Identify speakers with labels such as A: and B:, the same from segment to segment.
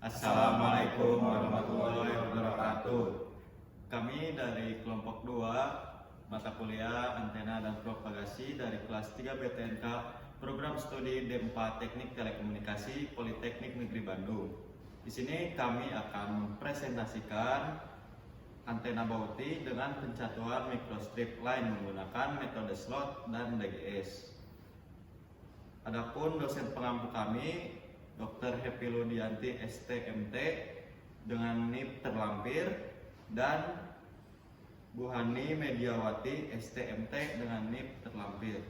A: Assalamualaikum warahmatullahi wabarakatuh. Kami dari kelompok 2 mata kuliah Antena dan Propagasi dari kelas 3 BTNK Program Studi D4 Teknik Telekomunikasi Politeknik Negeri Bandung. Di sini kami akan mempresentasikan antena bauti dengan pencatuan microstrip line menggunakan metode slot dan DGS. Adapun dosen pengampu kami Dr. Happy Ludianti STMT dengan NIP terlampir dan Bu Hani Mediawati STMT dengan NIP terlampir.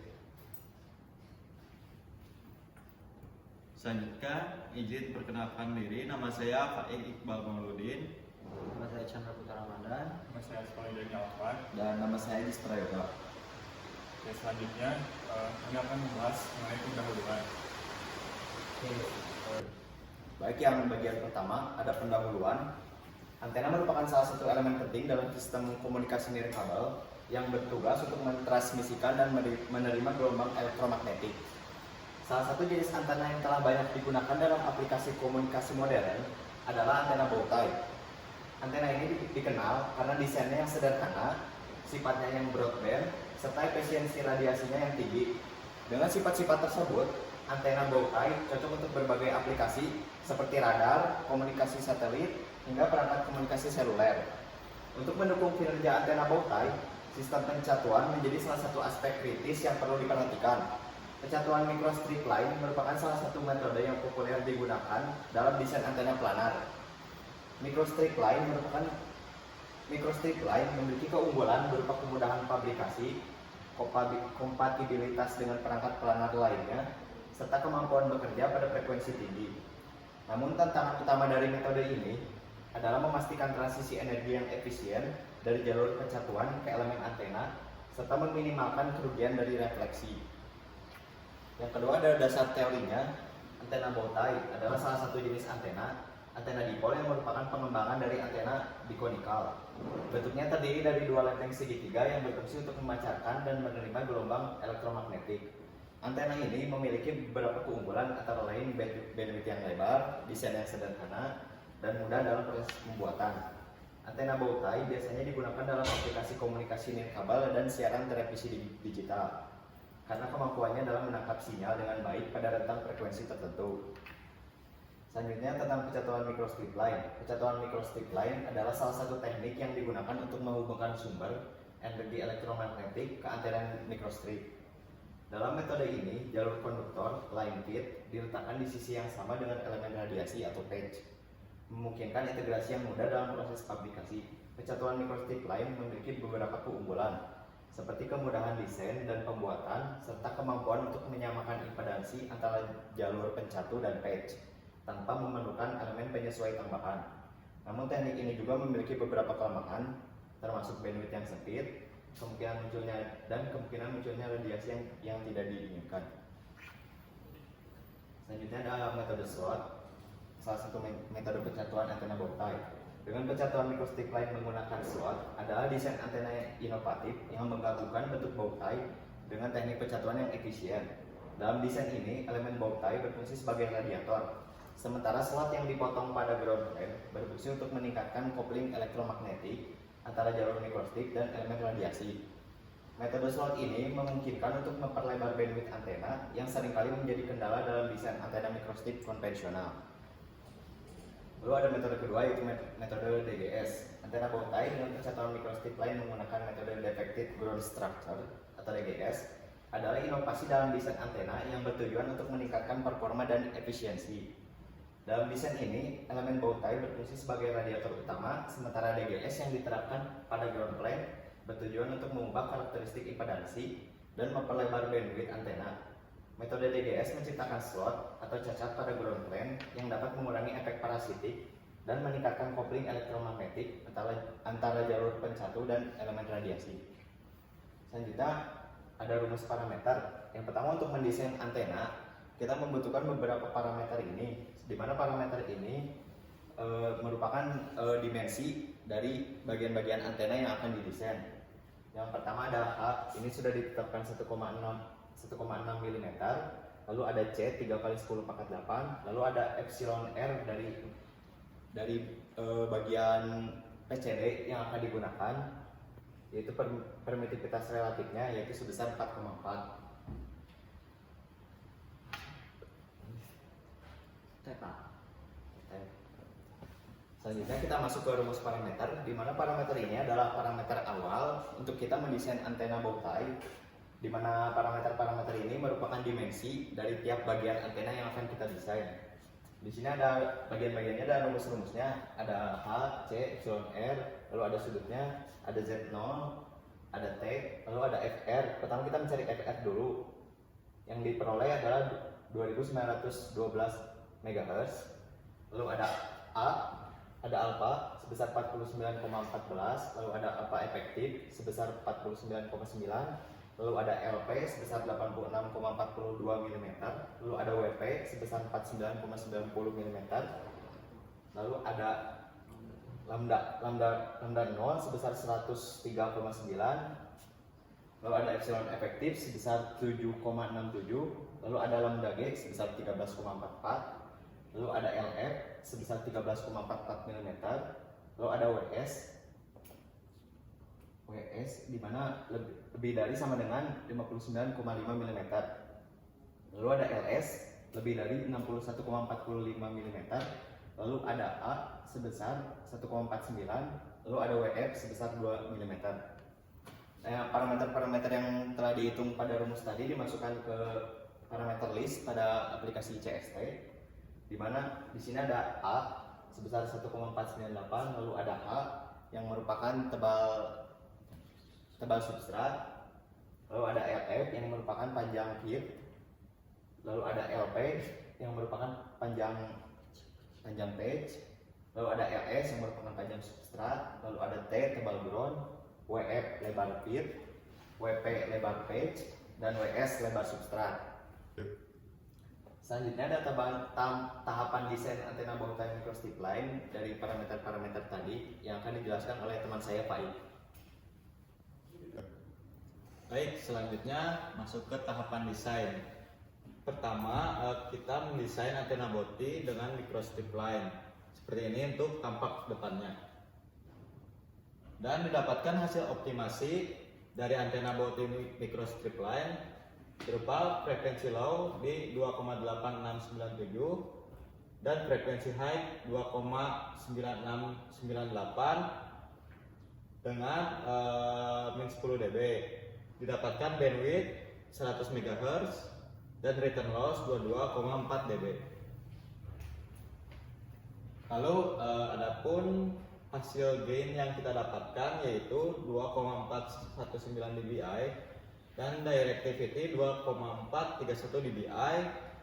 A: Selanjutnya izin perkenalkan diri, nama saya Faik Iqbal Mauludin.
B: Nama saya Chandra Putra Ramadan.
C: Nama saya Sekali Alfan.
D: Dan nama saya Edi Prayoga.
C: Oke, selanjutnya kami akan membahas mengenai pendahuluan.
D: Baik, yang bagian pertama ada pendahuluan. Antena merupakan salah satu elemen penting dalam sistem komunikasi nirkabel yang bertugas untuk mentransmisikan dan menerima gelombang elektromagnetik. Salah satu jenis antena yang telah banyak digunakan dalam aplikasi komunikasi modern adalah antena bow tie. Antena ini dikenal karena desainnya yang sederhana, sifatnya yang broadband, serta efisiensi radiasinya yang tinggi. Dengan sifat-sifat tersebut, antena bow tie cocok untuk berbagai aplikasi seperti radar, komunikasi satelit, hingga perangkat komunikasi seluler. Untuk mendukung kinerja antena bow tie, sistem pencatuan menjadi salah satu aspek kritis yang perlu diperhatikan. Pencatuan microstrip line merupakan salah satu metode yang populer digunakan dalam desain antena planar. Microstrip line memiliki keunggulan berupa kemudahan fabrikasi, kompatibilitas dengan perangkat planar lainnya, serta kemampuan bekerja pada frekuensi tinggi. Namun tantangan utama dari metode ini adalah memastikan transisi energi yang efisien dari jalur pencatuan ke elemen antena, serta meminimalkan kerugian dari refleksi. Yang kedua ada dasar teorinya. Antena bow tie adalah salah satu jenis antena dipol yang merupakan pengembangan dari antena dikonikal. Bentuknya terdiri dari dua lempeng segitiga yang berfungsi untuk memancarkan dan menerima gelombang elektromagnetik. Antena ini memiliki beberapa keunggulan, antara lain bandwidth yang lebar, desain yang sederhana, dan mudah dalam proses pembuatan. Antena bow tie biasanya digunakan dalam aplikasi komunikasi nirkabel dan siaran televisi digital karena kemampuannya dalam menangkap sinyal dengan baik pada rentang frekuensi tertentu. Selanjutnya tentang pencatuan microstrip line. Pencatuan microstrip line adalah salah satu teknik yang digunakan untuk menghubungkan sumber energi elektromagnetik ke antena microstrip. Dalam metode ini, jalur konduktor line feed diletakkan di sisi yang sama dengan elemen radiasi atau patch, memungkinkan integrasi yang mudah dalam proses fabrikasi. Pencatuan microstrip line memiliki beberapa keunggulan, seperti kemudahan desain dan pembuatan, serta kemampuan untuk menyamakan impedansi antara jalur pencatu dan patch tanpa memerlukan elemen penyesuai tambahan. Namun teknik ini juga memiliki beberapa kelemahan, termasuk bandwidth yang sempit, kemungkinan munculnya radiasi yang tidak diinginkan. Selanjutnya ada metode slot, salah satu metode pencatuan antena bow tie. Dengan pencatuan microstrip line menggunakan slot adalah desain antena inovatif yang menggabungkan bentuk bow tie dengan teknik pencatuan yang efisien. Dalam desain ini, elemen bow tie berfungsi sebagai radiator, sementara slot yang dipotong pada ground plane berfungsi untuk meningkatkan kopling elektromagnetik antara jalur microstrip dan elemen radiasi. Metode slot ini memungkinkan untuk memperlebar bandwidth antena yang seringkali menjadi kendala dalam desain antena microstrip konvensional. Lalu ada metode kedua, yaitu metode DGS. Antena bow tie dengan pencatuan microstrip line menggunakan metode Defective Ground Structure atau DGS adalah inovasi dalam desain antena yang bertujuan untuk meningkatkan performa dan efisiensi. Dalam desain ini, elemen bow tie berfungsi sebagai radiator utama, sementara DGS yang diterapkan pada ground plane bertujuan untuk mengubah karakteristik impedansi dan memperlebar bandwidth antena. Metode DGS menciptakan slot atau cacat pada ground plane yang dapat mengurangi efek parasitik dan meningkatkan kopling elektromagnetik antara jalur pencatu dan elemen radiasi. Selanjutnya ada rumus parameter. Yang pertama, untuk mendesain antena kita membutuhkan beberapa parameter ini, di mana parameter ini merupakan dimensi dari bagian-bagian antena yang akan didesain. Yang pertama ada H, ini sudah ditetapkan 1,6 mm, lalu ada C 3 kali 10 pangkat 8, lalu ada epsilon R dari dari bagian PCD yang akan digunakan, yaitu permitivitas relatifnya yaitu sebesar 4,4. Selanjutnya kita masuk ke rumus parameter, di mana parameter ini adalah parameter awal untuk kita mendesain antena bow tie, di mana parameter-parameter ini merupakan dimensi dari tiap bagian antena yang akan kita desain. Di sini ada bagian-bagiannya dan rumus-rumusnya, ada H, C, Y, R, lalu ada sudutnya, ada Z0, ada T, lalu ada FR. Pertama kita mencari FR dulu. Yang diperoleh adalah 2912 MHz. Lalu ada A, ada alfa sebesar 49,14, lalu ada alfa efektif sebesar 49,9, lalu ada LP sebesar 86,42 mm, lalu ada WP sebesar 49,90 mm, lalu ada lambda 0 sebesar 103,9, lalu ada epsilon efektif sebesar 7,67, lalu ada lambda G sebesar 13,44, lalu ada LF sebesar 13,44 mm, lalu ada WS di mana lebih dari sama dengan 59,5 mm, lalu ada LS lebih dari 61,45 mm, lalu ada A sebesar 1,49, lalu ada WF sebesar 2 mm. Nah, parameter-parameter yang telah dihitung pada rumus tadi dimasukkan ke parameter list pada aplikasi CST, di mana di sini ada A sebesar 1,498, lalu ada H yang merupakan tebal substrat, lalu ada LF yang merupakan panjang pit, lalu ada LP yang merupakan panjang page, lalu ada LS yang merupakan panjang substrat, lalu ada T tebal ground, WF lebar pit, WP lebar page, dan WS lebar substrat. Selanjutnya ada tahapan desain antena bow tie microstrip line dari parameter-parameter tadi yang akan dijelaskan oleh teman saya Pak I.
A: Baik, selanjutnya masuk ke tahapan desain. Pertama, kita mendesain antena bow tie dengan microstrip line. Seperti ini untuk tampak depannya. Dan didapatkan hasil optimasi dari antena bow tie microstrip line berupa frekuensi low di 2,8697 dan frekuensi high 2,9698 dengan min 10 dB. Didapatkan bandwidth 100 MHz dan return loss 22,4 dB. Lalu adapun hasil gain yang kita dapatkan yaitu 2,419 dBi dan directivity 2,431 dBi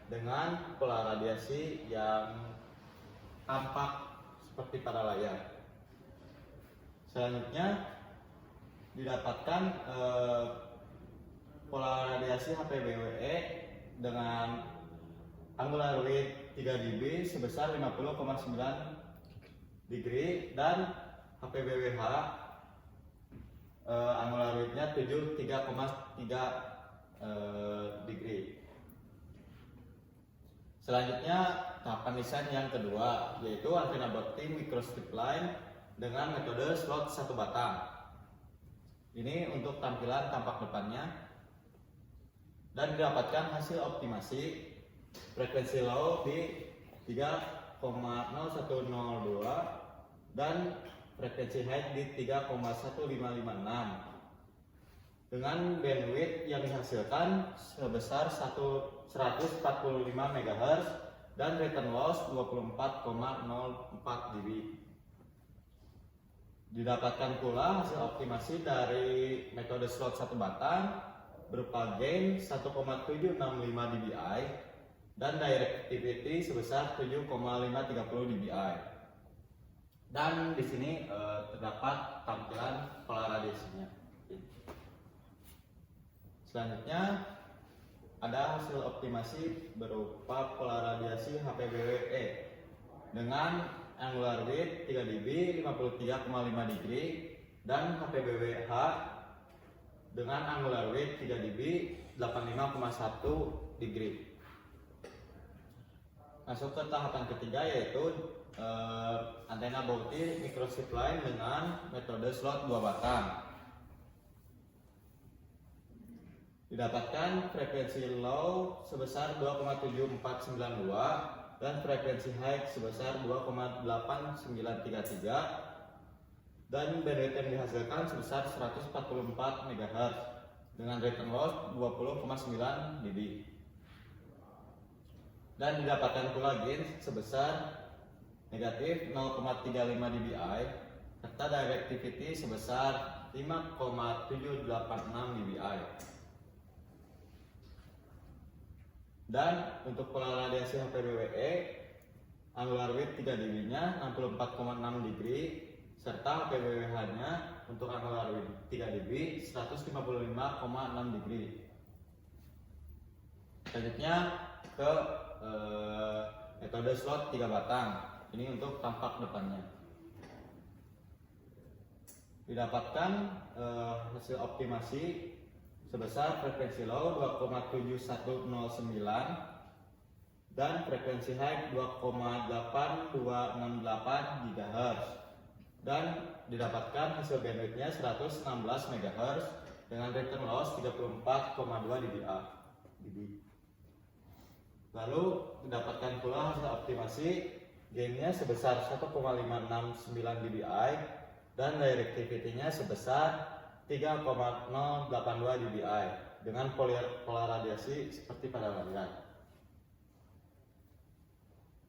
A: dengan pola radiasi yang tampak seperti pada layar. Selanjutnya didapatkan pola radiasi HPBWE dengan angular width 3 dB sebesar 50,9 degree dan HPBWH angular width-nya 3,3 degree. Selanjutnya tahapan desain yang kedua yaitu antena bow tie microstrip line dengan metode slot satu batang. Ini untuk tampilan tampak depannya dan didapatkan hasil optimasi frekuensi low di 3,0102 dan frekuensi high di 3,1556 dengan bandwidth yang dihasilkan sebesar 145 MHz dan return loss 24,04 dB. Didapatkan pula hasil optimasi dari metode slot satu batang berupa gain 1,765 dBi dan directivity sebesar 7,530 dBi. Dan di sini terdapat tampilan pola radiasinya. Selanjutnya ada hasil optimasi berupa pola radiasi HPBWE dengan angular width 3 dB 53,5 degree dan HPBWH dengan angular width 3 dB 85,1 degree. Masuk ke tahapan ketiga yaitu antena Bauti microstrip line dengan metode slot 2 batang. Didapatkan frekuensi low sebesar 2,7492 dan frekuensi high sebesar 2,8933 dan bandwidth yang dihasilkan sebesar 144 MHz dengan return loss 20,9 dB. Dan didapatkan pula gain sebesar negatif 0,35 dBi serta directivity sebesar 5,786 dBi. Dan untuk pola radiasi HPBWE angular width 3 dB nya 64,6 degree serta HPBWH nya untuk angular width 3 dB 155,6 degree. Selanjutnya ke metode slot 3 batang. Ini untuk tampak depannya. Didapatkan hasil optimasi sebesar frekuensi low 2,7109 dan frekuensi high 2,8268 GHz dan didapatkan hasil bandwidthnya 116 MHz dengan return loss 34,2 dB. Lalu didapatkan pula hasil optimasi gainnya sebesar 1,569 dBi dan directivity-nya sebesar 3,082 dBi dengan pola radiasi seperti pada layar.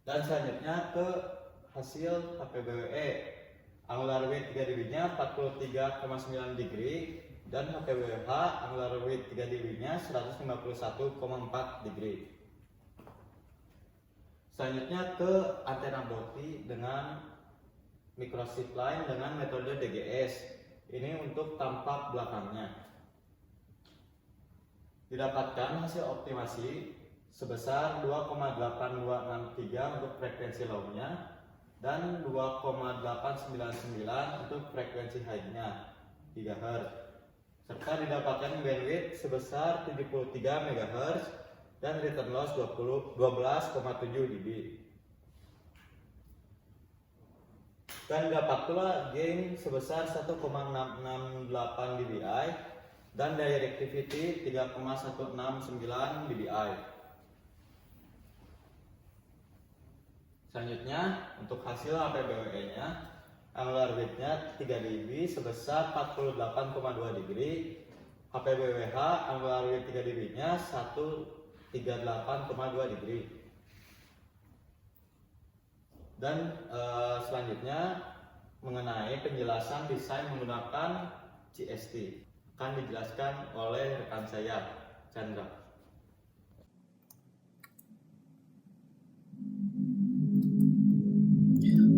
A: Dan selanjutnya ke hasil HPBWE angular width 3 dB nya 43,9 degree dan HPBWH angular width 3 dB nya 151,4 degree. Selanjutnya ke antena Bauti dengan microstrip line dengan metode DGS. Ini untuk tampak belakangnya. Didapatkan hasil optimasi sebesar 2,8263 untuk frekuensi low-nya dan 2,899 untuk frekuensi high-nya GHz. Serta didapatkan bandwidth sebesar 73 MHz dan return loss 12,7 dB. Dan dapat pula gain sebesar 1,668 dBi dan directivity 3,169 dBi. Selanjutnya untuk hasil HPBWE nya angular width-nya 3 dB sebesar 48,2 degree, HPBWH angular width 3 dB nya 138,2 degree. Dan selanjutnya mengenai penjelasan desain menggunakan CST akan dijelaskan oleh rekan saya Chandra.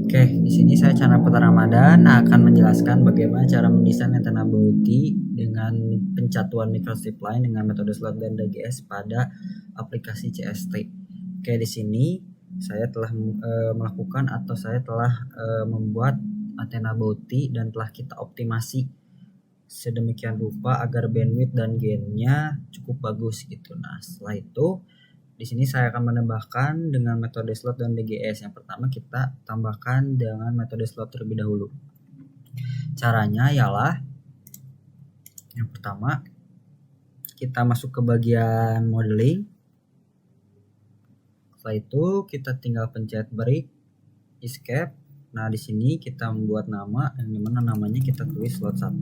B: Oke, di sini saya Chandra Putra Ramadan akan menjelaskan bagaimana cara mendesain antena Bauti dengan pencatuan microstrip line dengan metode slot dan DGS pada aplikasi CST. Oke, di sini saya telah melakukan atau saya telah membuat antena Bauti dan telah kita optimasi sedemikian rupa agar bandwidth dan gainnya cukup bagus gitu. Nah, setelah itu di sini saya akan menambahkan dengan metode slot dan DGS. Yang pertama kita tambahkan dengan metode slot terlebih dahulu. Caranya ialah yang pertama kita masuk ke bagian modeling. Setelah itu kita tinggal pencet break, escape. Nah, di sini kita membuat nama yang dimana namanya kita tulis slot 1.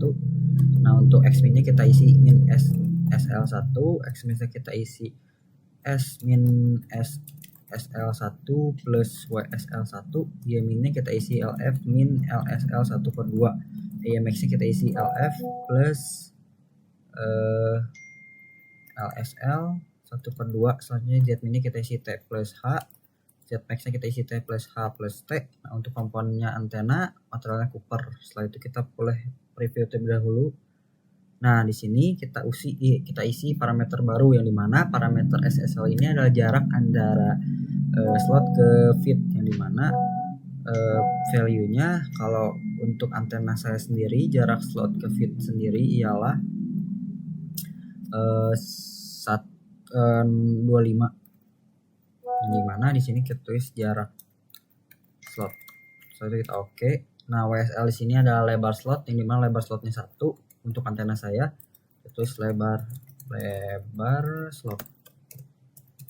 B: Nah, untuk X-min-nya kita isi min SL1, X-min-nya kita isi S min SL1 plus YSL1, Y-min-nya kita isi LF min LSL1 per 2, Y-max-nya kita isi LF plus LSL 1 per 2, selanjutnya Z-min-nya kita isi T plus H, Z-max-nya kita isi T plus H plus T. Nah, untuk komponennya antena materialnya Cooper. Setelah itu kita boleh preview terlebih dahulu. Nah, di sini kita isi parameter baru yang dimana parameter SSL ini adalah jarak antara slot ke feed, yang dimana value-nya kalau untuk antena saya sendiri jarak slot ke feed sendiri ialah 25. Dimana di sini kita tulis jarak slot. Setelah itu kita oke. Nah, WSL di sini adalah lebar slot, yang dimana lebar slotnya 1 untuk antena saya. Kita tulis lebar slot.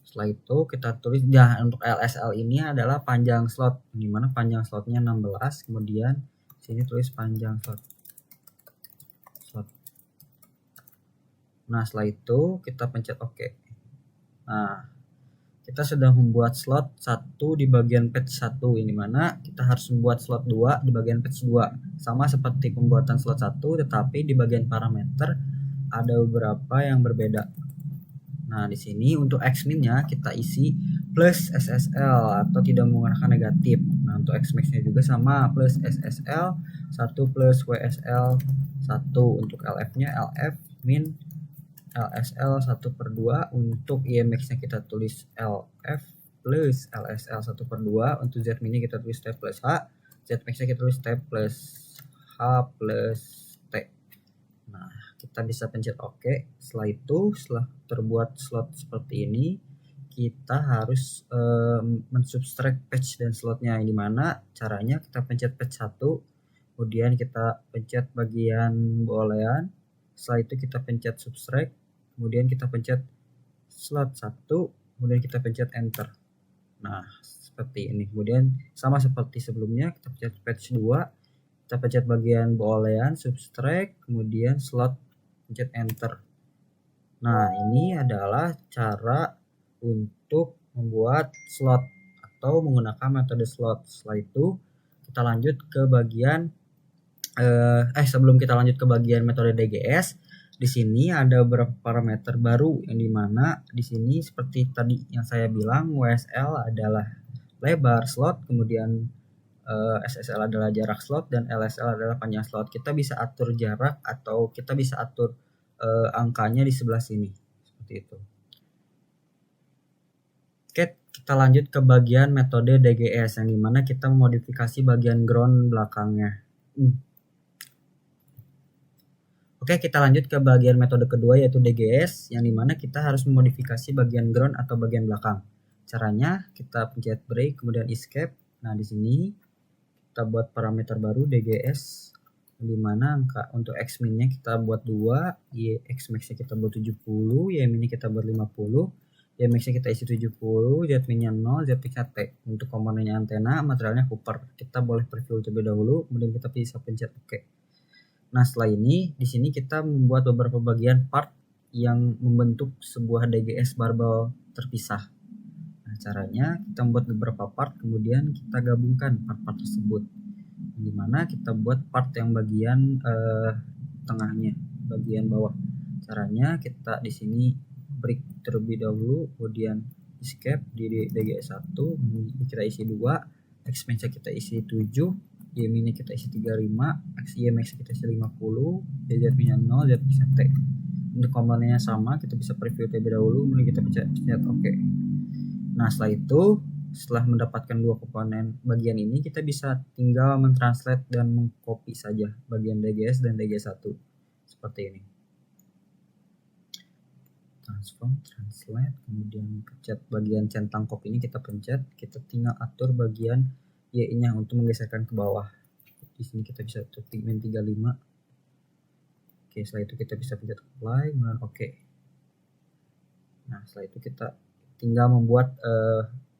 B: Setelah itu kita tulis untuk LSL ini adalah panjang slot, yang dimana panjang slotnya 16. Kemudian sini tulis panjang slot. Nah, setelah itu kita pencet oke. Nah, kita sudah membuat slot 1 di bagian patch 1, ini mana kita harus membuat slot 2 di bagian patch 2. Sama seperti pembuatan slot 1, tetapi di bagian parameter ada beberapa yang berbeda. Nah, di sini untuk Xmin-nya kita isi plus SSL atau tidak menggunakan negatif. Nah, untuk Xmax-nya juga sama, plus SSL 1 plus WSL 1. Untuk LF-nya LF min LSL 1/2. Untuk IMX-nya kita tulis LF plus LSL 1/2. Untuk Z-min-nya kita tulis T plus H. Z-max-nya kita tulis T plus H plus T. Nah, kita bisa pencet oke. Setelah itu, setelah terbuat slot seperti ini, kita harus mensubtract patch dan slotnya. Yang dimana caranya kita pencet patch 1, kemudian kita pencet bagian boolean. Setelah itu kita pencet subtract, kemudian kita pencet slot 1, kemudian kita pencet enter. Nah, seperti ini. Kemudian sama seperti sebelumnya, kita pencet patch 2, kita pencet bagian boolean, subtract, kemudian slot, pencet enter. Nah, ini adalah cara untuk membuat slot atau menggunakan metode slot. Setelah itu kita lanjut ke bagian sebelum kita lanjut ke bagian metode DGS, di sini ada beberapa parameter baru, yang dimana di sini seperti tadi yang saya bilang, WSL adalah lebar slot, kemudian SSL adalah jarak slot, dan LSL adalah panjang slot. Kita bisa atur jarak atau kita bisa atur angkanya di sebelah sini, seperti itu. Oke, kita lanjut ke bagian metode DGS, yang dimana kita memodifikasi bagian ground belakangnya. Oke, kita lanjut ke bagian metode kedua, yaitu DGS, yang dimana kita harus memodifikasi bagian ground atau bagian belakang. Caranya kita pencet break, kemudian escape. Nah, di sini kita buat parameter baru DGS, di mana angka untuk Xmin-nya kita buat 2, Xmax-nya kita buat 70, Ymin-nya kita buat 50, YMX-nya kita isi 70, Z-min-nya 0, Z-nya T. Untuk komponennya antena, materialnya copper. Kita boleh preview terlebih dahulu, kemudian kita bisa pencet OK. Nah, setelah ini di sini kita membuat beberapa bagian part yang membentuk sebuah DGS barbel terpisah. Nah, caranya kita membuat beberapa part, kemudian kita gabungkan part-part tersebut. Dimana kita buat part yang bagian tengahnya, bagian bawah. Caranya kita di sini break terlebih dahulu, kemudian escape di DGS 1, kita isi 2, Xmax kita isi 7, YMin kita isi 35, YMX kita isi 50, Z-nya 0, Z-nya T. Untuk komponennya sama, kita bisa preview terlebih dahulu, kemudian kita pencet OK. Nah, setelah itu, setelah mendapatkan dua komponen bagian ini, kita bisa tinggal mentranslate dan mengcopy saja bagian DGS dan DGS 1 seperti ini. Transform, translate, kemudian pencet bagian centang copy ini, kita pencet, kita tinggal atur bagian Y-nya untuk menggeserkan ke bawah. Di sini kita bisa atur min 35. Oke, setelah itu kita bisa pencet apply, kemudian OK. Nah, setelah itu kita tinggal membuat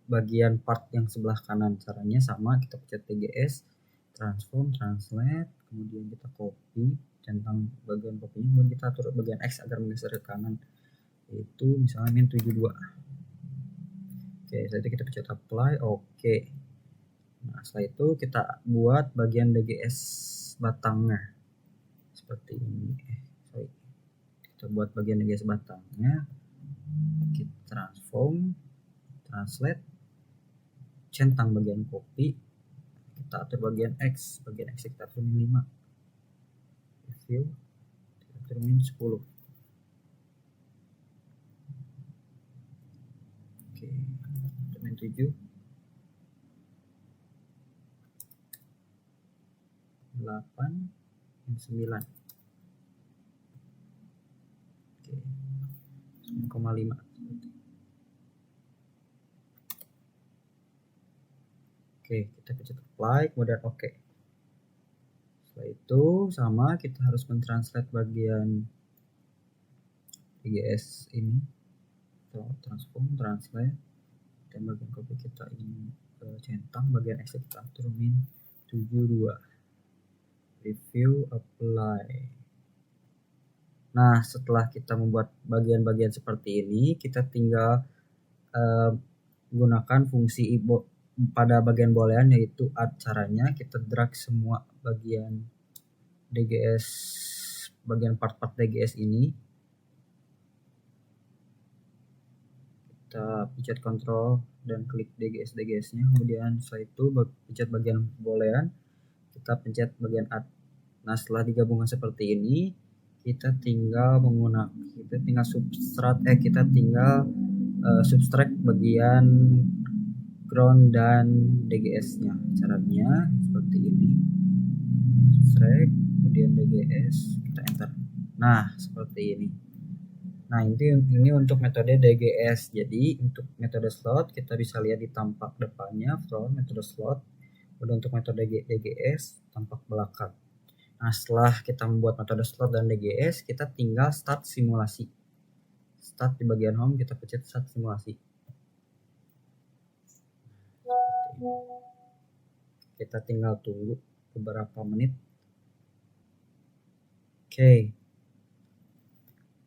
B: bagian part yang sebelah kanan. Caranya sama, kita pencet DGS, transform, translate, kemudian kita copy centang bagian copy, kemudian kita atur bagian X agar menggeser ke kanan, yaitu misalnya min 72. Oke, setelah itu kita pencet apply, OK. Nah, setelah itu kita buat bagian DGS batangnya seperti ini. Kita buat bagian DGS batangnya, kita transform, translate, centang bagian copy, kita atur bagian X kita atur min 5, review, kita atur min 10. Oke, min 7, 8, min 9. Oke, 9,5. Oke, kita pencet apply, kemudian oke. Setelah itu sama, kita harus mentranslate bagian DGS ini. Transform, translate, dan bagian copy kita ini centang, bagian exit kita atur min 72. Review, apply. Nah, setelah kita membuat bagian-bagian seperti ini, kita tinggal gunakan fungsi pada bagian bolehan, yaitu add. Caranya kita drag semua bagian DGS, bagian part-part DGS ini. Kita pencet Ctrl dan klik DGS-nya, kemudian setelah itu pencet bagian bolehan, kita pencet bagian add. Nah, setelah digabungkan seperti ini, kita tinggal subtract bagian ground dan DGS-nya. Caranya seperti ini. Subtract, kemudian DGS, kita enter. Nah, seperti ini. Nah, ini untuk metode DGS. Jadi, untuk metode slot kita bisa lihat di tampak depannya front metode slot. Kemudian untuk metode DGS tampak belakang. Nah, setelah kita membuat metode slot dan DGS, kita tinggal start simulasi. Start di bagian home, kita pencet start simulasi. Kita tinggal tunggu beberapa menit.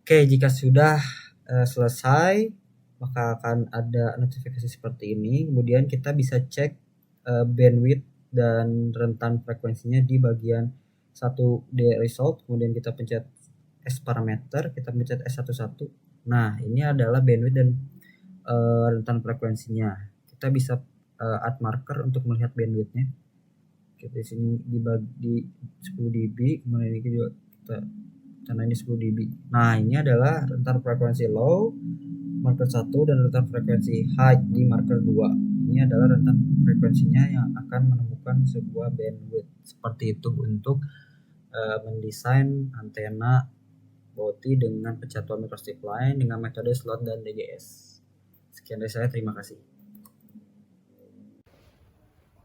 B: Oke, jika sudah selesai, maka akan ada notifikasi seperti ini. Kemudian kita bisa cek bandwidth dan rentan frekuensinya di bagian 1D result. Kemudian kita pencet S parameter, kita pencet S11. Nah, ini adalah bandwidth dan rentan frekuensinya. Kita bisa add marker untuk melihat bandwidthnya. Kita di sini dibagi 10 dB, kemudian ini juga kita tandai di 10 dB. Nah, ini adalah rentan frekuensi low marker 1 dan rentan frekuensi high di marker 2. Ini adalah rentan frekuensinya yang akan menemukan sebuah bandwidth. Seperti itu untuk mendesain antena BOTI dengan pencatuan microstrip line dengan metode slot dan DGS. Sekian dari saya, terima kasih.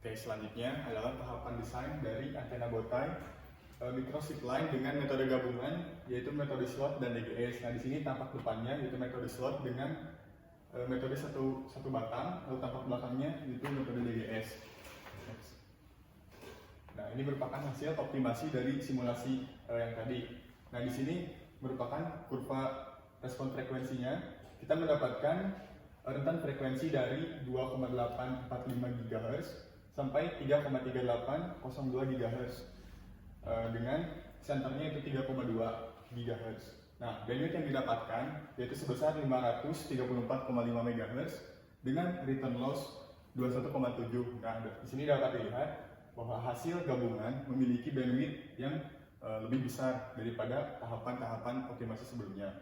C: Oke, selanjutnya adalah tahapan desain dari antena botai microstrip line dengan metode gabungan, yaitu metode slot dan DGS. Nah, di sini tampak depannya yaitu metode slot dengan metode satu batang, lalu tampak belakangnya yaitu metode DGS. Nah, ini merupakan hasil optimasi dari simulasi yang tadi. Nah, di sini merupakan kurva respon frekuensinya. Kita mendapatkan rentan frekuensi dari 2,845 GHz sampai 3,3802 GHz dengan senternya itu 3,2 GHz. Nah, bandwidth yang didapatkan yaitu sebesar 534,5 MHz dengan return loss 21,7. Nah, di sini dapat dilihat bahwa hasil gabungan memiliki bandwidth yang lebih besar daripada tahapan-tahapan optimasi sebelumnya.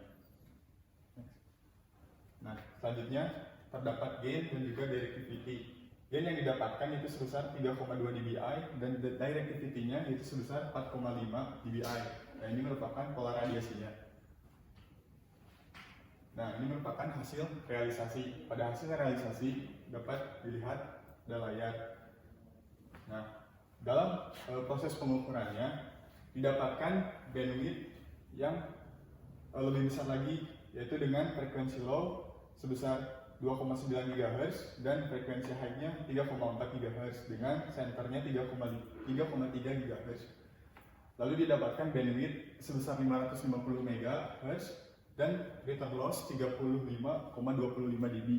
C: Nah, selanjutnya terdapat gain dan juga directivity. Gain yang didapatkan itu sebesar 3,2 dBi dan directivity-nya itu sebesar 4,5 dBi. Nah, ini merupakan pola radiasinya. Nah, ini merupakan hasil realisasi. Pada hasil realisasi dapat dilihat pada layar. Nah, dalam proses pengukurannya didapatkan bandwidth yang lebih besar lagi, yaitu dengan frekuensi low sebesar 2,9 GHz dan frekuensi high-nya 3,4 GHz dengan senternya 3,3 GHz. Lalu didapatkan bandwidth sebesar 550 MHz dan return loss 35,25 dB.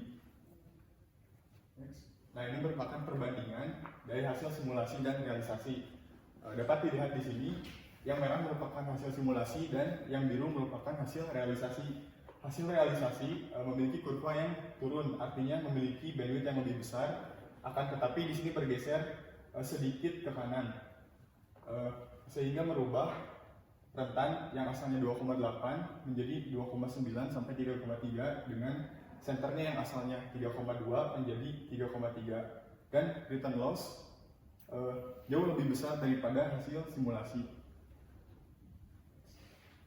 C: Nah, ini merupakan perbandingan dari hasil simulasi dan realisasi. Dapat dilihat di sini, yang merah merupakan hasil simulasi dan yang biru merupakan hasil realisasi. Hasil realisasi memiliki kurva yang turun, artinya memiliki bandwidth yang lebih besar, akan tetapi di sini bergeser sedikit ke kanan, sehingga merubah rentan yang asalnya 2,8 menjadi 2,9 sampai 3,3 dengan senternya yang asalnya 3,2 menjadi 3,3 dan return loss jauh lebih besar daripada hasil simulasi.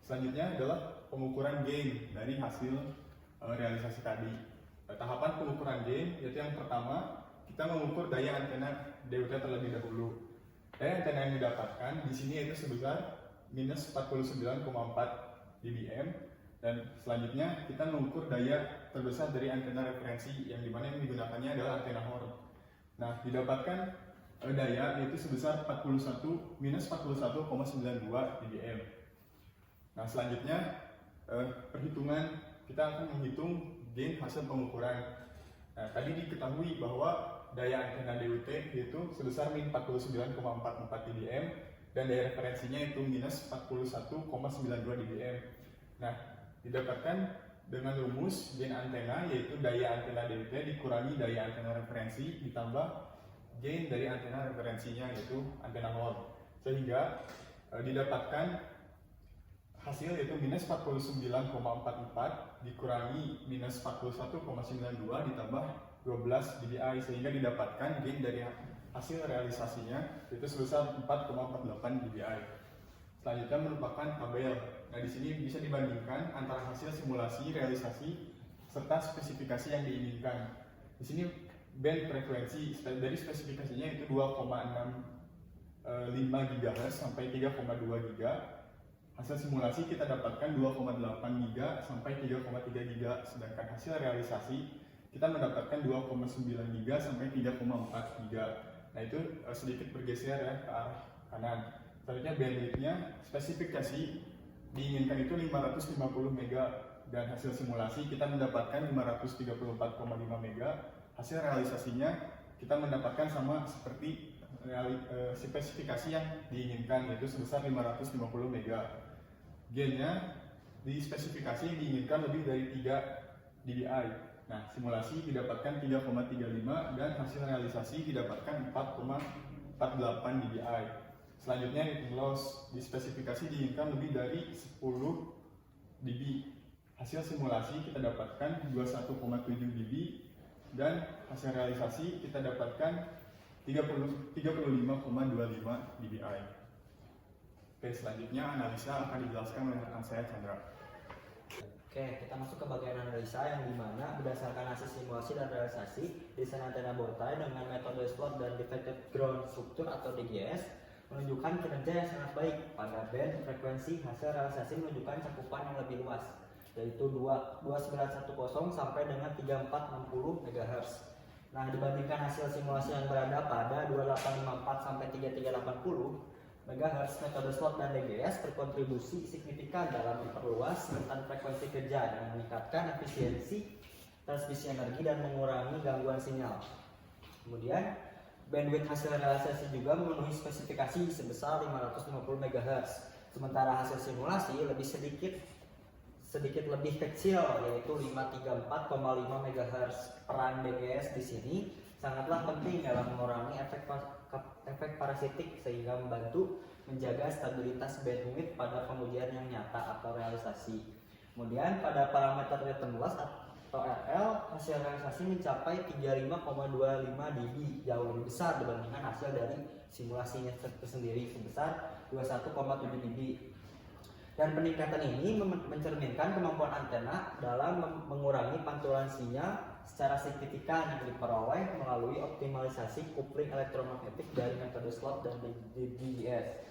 C: Selanjutnya adalah pengukuran gain dari hasil realisasi tadi. Tahapan pengukuran gain yaitu yang pertama kita mengukur daya antena DUT terlebih dahulu. Daya antena yang didapatkan di sini yaitu sebesar minus 49,4 dBm, dan selanjutnya kita mengukur daya terbesar dari antena referensi yang dimana yang digunakannya adalah antena horn. Nah, didapatkan daya yaitu sebesar minus 41,92 dBm. Nah, selanjutnya perhitungan, kita akan menghitung gain hasil pengukuran. Nah, tadi diketahui bahwa daya antena DUT yaitu sebesar min 49,44 dBm dan daya referensinya itu minus 41,92 dBm. Nah, didapatkan dengan rumus gain antena yaitu daya antena DUT dikurangi daya antena referensi ditambah gain dari antena referensinya yaitu antena horn, sehingga didapatkan hasil yaitu minus 49,44 dikurangi minus 41,92 ditambah 12 dBi, sehingga didapatkan gain dari hasil realisasinya itu sebesar 4,48 dBi. Selanjutnya merupakan tabel. Nah, di sini bisa dibandingkan antara hasil simulasi, realisasi, serta spesifikasi yang diinginkan. Di sini band frekuensi dari spesifikasinya itu 2,65 GHz sampai 3,2 GHz. Hasil simulasi kita dapatkan 2,8 GHz sampai 3,3 GHz, sedangkan hasil realisasi kita mendapatkan 2,9 GHz sampai 3,4 GHz. Nah, itu sedikit bergeser ya ke arah kanan. Selanjutnya bandwidth-nya, spesifikasi diinginkan itu 550 MB dan hasil simulasi kita mendapatkan 534,5 MB. Hasil realisasinya kita mendapatkan sama seperti spesifikasi yang diinginkan, yaitu sebesar 550 MB. Gain-nya di spesifikasi yang diinginkan lebih dari 3 dBi. Nah, simulasi didapatkan 3,35 dan hasil realisasi didapatkan 4,48 dBi. Selanjutnya heating loss di spesifikasi diinginkan lebih dari 10 dB. Hasil simulasi kita dapatkan 21,7 dB dan hasil realisasi kita dapatkan 35,25 dBi. Oke, selanjutnya analisa akan dijelaskan oleh rekan saya Chandra.
B: Oke, kita masuk ke bagian analisa yang dimana berdasarkan hasil simulasi dan realisasi desain antena bowtie dengan metode slot dan defective ground structure atau DGS menunjukkan kinerja yang sangat baik pada band frekuensi. Hasil realisasi menunjukkan cakupan yang lebih luas, yaitu 2910 sampai dengan 3460 MHz. Nah, dibandingkan hasil simulasi yang berada pada 2854 sampai 3380 MHz, metode slot dan DGS berkontribusi signifikan dalam memperluas rentan frekuensi kerja dan meningkatkan efisiensi transmisi energi dan mengurangi gangguan sinyal. Kemudian, bandwidth hasil realisasi juga memenuhi spesifikasi sebesar 550 MHz. Sementara hasil simulasi lebih sedikit lebih kecil, yaitu 534,5 MHz. Peran DGS di sini sangatlah penting dalam mengurangi efek parasitik sehingga membantu menjaga stabilitas bandwidth pada pengujian yang nyata atau realisasi. Kemudian pada parameter return loss atau RL, hasil realisasi mencapai 35,25 dB, jauh lebih besar dibandingkan hasil dari simulasinya tersendiri sebesar 21,7 dB. Dan peningkatan ini mencerminkan kemampuan antena dalam mengurangi pantulan sinyal secara signifikan yang diperoleh melalui optimalisasi coupling elektromagnetik dari metode slot dan DGS.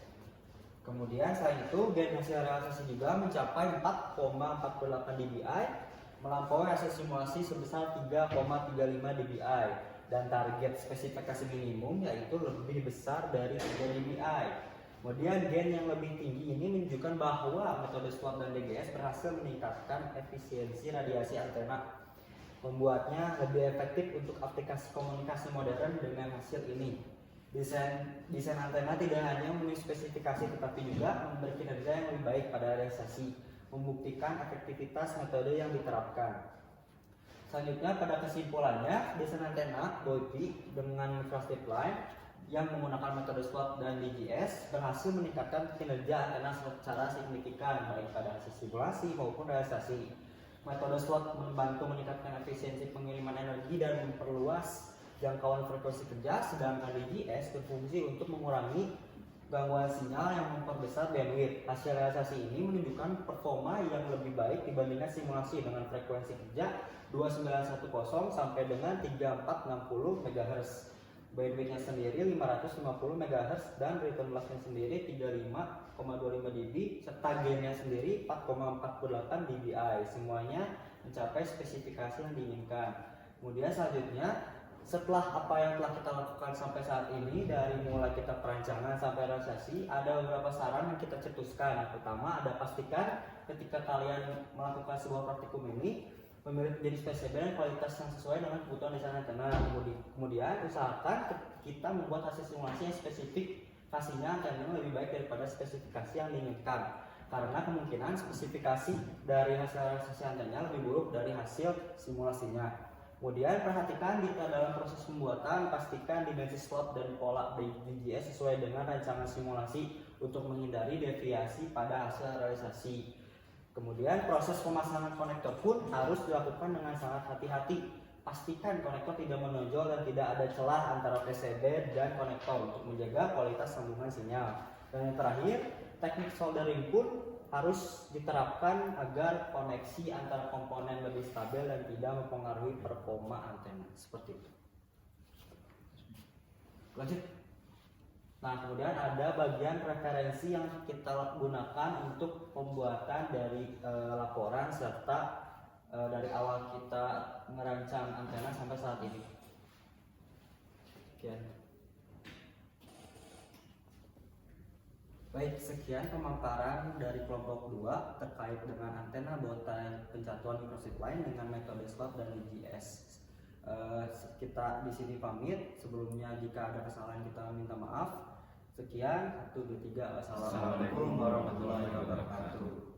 B: Kemudian selain itu, gain hasil realisasi juga mencapai 4,48 dBi, melampaui hasil simulasi sebesar 3,35 dBi, dan target spesifikasi minimum yaitu lebih besar dari 3 dBi. Kemudian gain yang lebih tinggi ini menunjukkan bahwa metode slot dan DGS berhasil meningkatkan efisiensi radiasi antena, membuatnya lebih efektif untuk aplikasi komunikasi modern. Dengan hasil ini, desain antena tidak hanya memenuhi spesifikasi tetapi juga memberi kinerja yang lebih baik pada realisasi, membuktikan efektivitas metode yang diterapkan. Selanjutnya, pada kesimpulannya, desain antena bowtie dengan microstrip line yang menggunakan metode slot dan DGS berhasil meningkatkan kinerja antena secara signifikan baik pada hasil simulasi maupun realisasi. Metode slot membantu meningkatkan efisiensi pengiriman energi dan memperluas jangkauan frekuensi kerja, sedangkan DGS berfungsi untuk mengurangi gangguan sinyal yang memperbesar bandwidth. Hasil realisasi ini menunjukkan performa yang lebih baik dibandingkan simulasi dengan frekuensi kerja 2910 sampai dengan 3460 MHz. Bandwidth-nya sendiri 550 MHz dan return loss-nya sendiri 35,25 dB serta gain-nya sendiri 4,48 dBi. Semuanya mencapai spesifikasi yang diinginkan. Kemudian selanjutnya, setelah apa yang telah kita lakukan sampai saat ini, dari mulai kita perancangan sampai realisasi, ada beberapa saran yang kita cetuskan. Yang pertama, ada pastikan ketika kalian melakukan sebuah praktikum ini memilih jenis PCB dan kualitas yang sesuai dengan kebutuhan desain antena. Kemudian usahakan kita membuat hasil simulasi yang spesifikasinya antena lebih baik daripada spesifikasi yang diinginkan, karena kemungkinan spesifikasi dari hasil realisasi antena lebih buruk dari hasil simulasinya. Kemudian perhatikan dalam proses pembuatan, pastikan dimensi slot dan pola BGS sesuai dengan rancangan simulasi untuk menghindari deviasi pada hasil realisasi. Kemudian proses pemasangan konektor pun harus dilakukan dengan sangat hati-hati. Pastikan konektor tidak menonjol dan tidak ada celah antara PCB dan konektor untuk menjaga kualitas sambungan sinyal. Dan yang terakhir, teknik soldering pun harus diterapkan agar koneksi antara komponen lebih stabil dan tidak mempengaruhi performa antena. Seperti itu. Lanjut. Nah, kemudian ada bagian referensi yang kita gunakan untuk pembuatan dari laporan serta dari awal kita merancang antena sampai saat ini. Sekian. Baik, sekian pemaparan dari kelompok 2 terkait dengan antena bautang pencatuan microstrip line dengan metode slot dan DGS. Kita di sini pamit. Sebelumnya jika ada kesalahan kita minta maaf. Sekian, 1, 2, 3. Wassalamualaikum warahmatullahi wabarakatuh.